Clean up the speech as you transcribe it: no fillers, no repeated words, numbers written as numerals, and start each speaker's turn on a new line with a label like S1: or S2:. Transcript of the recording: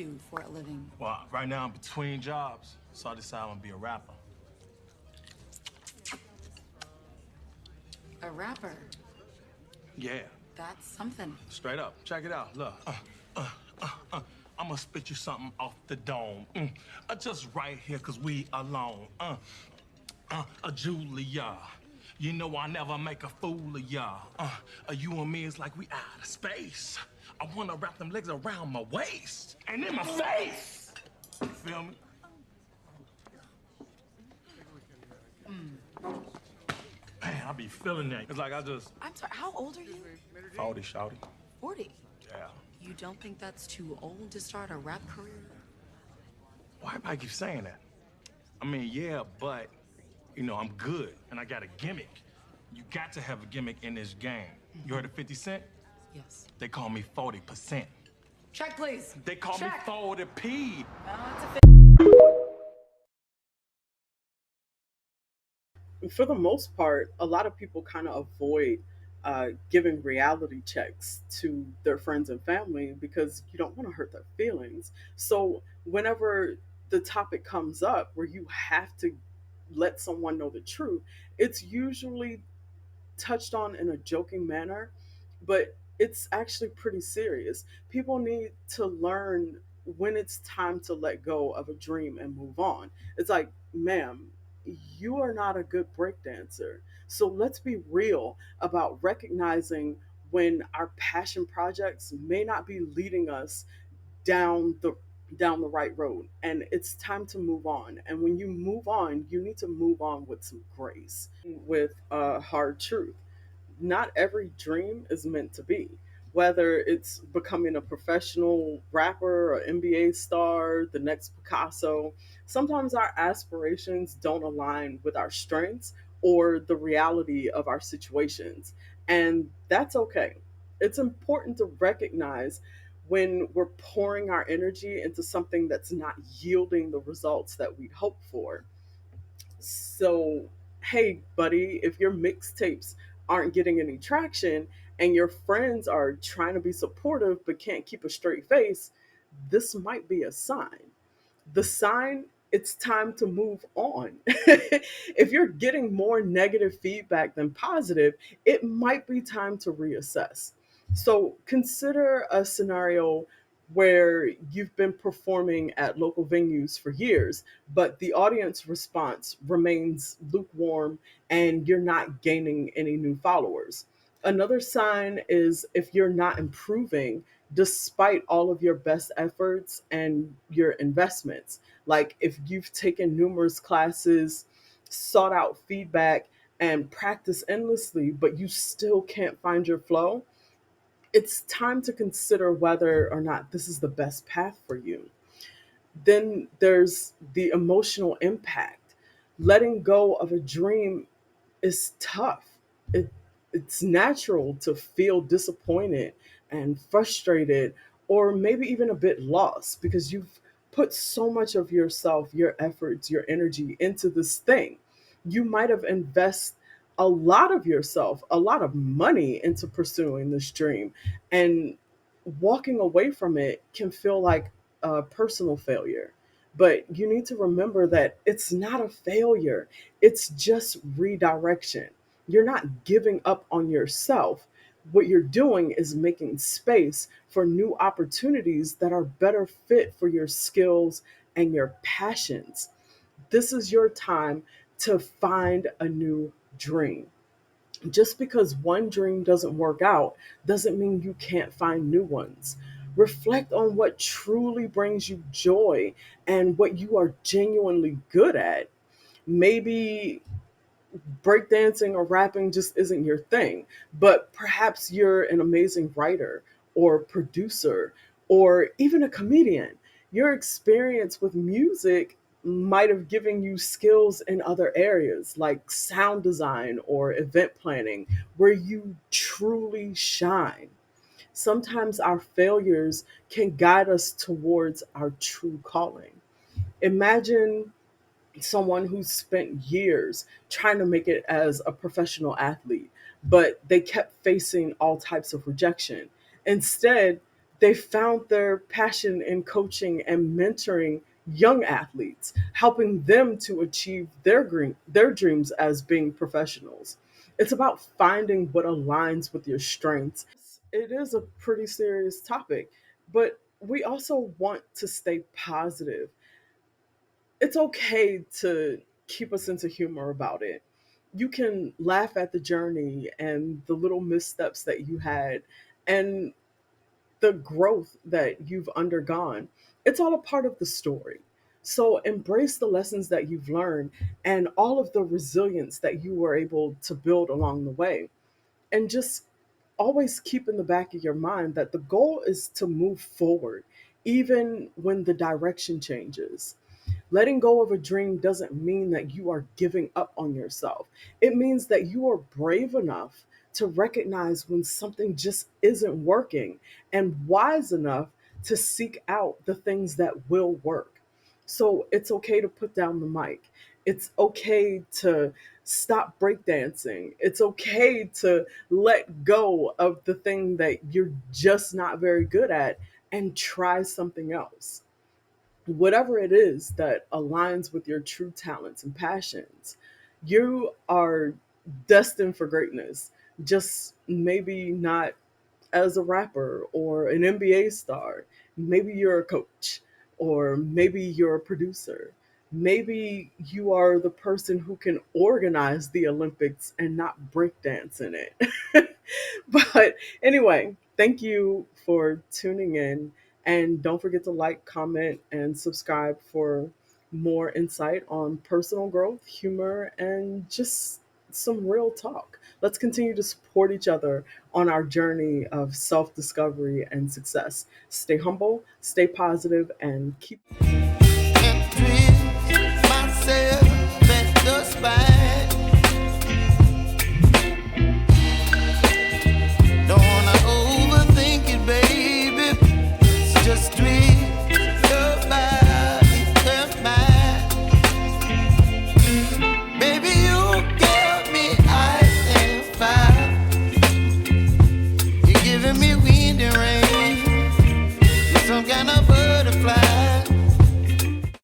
S1: do for a living?
S2: Well, right now I'm between jobs, so I decided I'm gonna be a rapper.
S1: A rapper.
S2: Yeah,
S1: That's something.
S2: straight up. Check it out. Look. I'm gonna spit you something off the dome. Just right here, cause we alone. Julia. You know I never make a fool of ya. You and me is like we out of space. I wanna wrap them legs around my waist and in my face. You feel me? Man, I be feeling that. It's like I just
S1: I'm sorry, how old are you?
S2: 40 shouty.
S1: 40.
S2: Yeah.
S1: You don't think that's too old to start a rap career?
S2: Why everybody keep saying that? I mean, yeah, but I'm good and I got a gimmick. You got to have a gimmick in this game. You heard of 50 Cent?
S1: Yes.
S2: They call me 40%.
S1: Check, please.
S2: They call me
S1: Check.
S2: 40P.
S3: For the most part, a lot of people kind of avoid giving reality checks to their friends and family because you don't want to hurt their feelings. So, whenever the topic comes up where you have to let someone know the truth, it's usually touched on in a joking manner, but it's actually pretty serious. People need to learn when it's time to let go of a dream and move on. It's like, ma'am, you are not a good breakdancer. So let's be real about recognizing when our passion projects may not be leading us down the right road, and it's time to move on. And when you move on, you need to move on with some grace, with a hard truth. Not every dream is meant to be. Whether it's becoming a professional rapper or NBA star, the next Picasso, sometimes our aspirations don't align with our strengths or the reality of our situations. And that's okay. It's important to recognize when we're pouring our energy into something that's not yielding the results that we'd hoped for. So, hey, buddy, if your mixtapes aren't getting any traction and your friends are trying to be supportive but can't keep a straight face, this might be a sign. The sign, it's time to move on. If you're getting more negative feedback than positive, it might be time to reassess. So consider a scenario where you've been performing at local venues for years, but the audience response remains lukewarm and you're not gaining any new followers. Another sign is if you're not improving despite all of your best efforts and your investments. Like if you've taken numerous classes, sought out feedback, and practiced endlessly, but you still can't find your flow, it's time to consider whether or not this is the best path for you. Then there's the emotional impact. Letting go of a dream is tough. It, it's natural to feel disappointed and frustrated, or maybe even a bit lost because you've put so much of yourself, your efforts, your energy into this thing. You might have invested a lot of yourself, a lot of money into pursuing this dream, and walking away from it can feel like a personal failure. But you need to remember that it's not a failure, it's just redirection. You're not giving up on yourself. What you're doing is making space for new opportunities that are better fit for your skills and your passions. This is your time to find a new dream. Just because one dream doesn't work out doesn't mean you can't find new ones. Reflect on what truly brings you joy and what you are genuinely good at. Maybe breakdancing or rapping just isn't your thing, but perhaps you're an amazing writer or producer or even a comedian. Your experience with music might have given you skills in other areas like sound design or event planning where you truly shine. Sometimes our failures can guide us towards our true calling. Imagine someone who spent years trying to make it as a professional athlete, but they kept facing all types of rejection. Instead, They found their passion in coaching and mentoring young athletes, helping them to achieve their dreams as being professionals. It's about finding what aligns with your strengths. It is a pretty serious topic, but we also want to stay positive. It's okay to keep a sense of humor about it. You can laugh at the journey and the little missteps that you had and the growth that you've undergone. It's all a part of the story. So embrace the lessons that you've learned and all of the resilience that you were able to build along the way. And just always keep in the back of your mind that the goal is to move forward, even when the direction changes. Letting go of a dream doesn't mean that you are giving up on yourself. It means that you are brave enough to recognize when something just isn't working and wise enough to seek out the things that will work. So it's okay to put down the mic. It's okay to stop breakdancing. It's okay to let go of the thing that you're just not very good at and try something else. Whatever it is that aligns with your true talents and passions, you are destined for greatness. Just maybe not as a rapper or an NBA star. Maybe you're a coach, or maybe you're a producer. Maybe you are the person who can organize the Olympics and not breakdance in it. But anyway, thank you for tuning in. And don't forget to like, comment, and subscribe for more insight on personal growth, humor, and just some real talk. Let's continue to support each other on our journey of self discovery and success. Stay humble, stay positive, and keep.
S4: And twist myself at the spine. Don't wanna overthink it, baby. Just twist your body and mine. Baby, you give me ice and fire. You're giving me wind and rain. You're some kind of bird.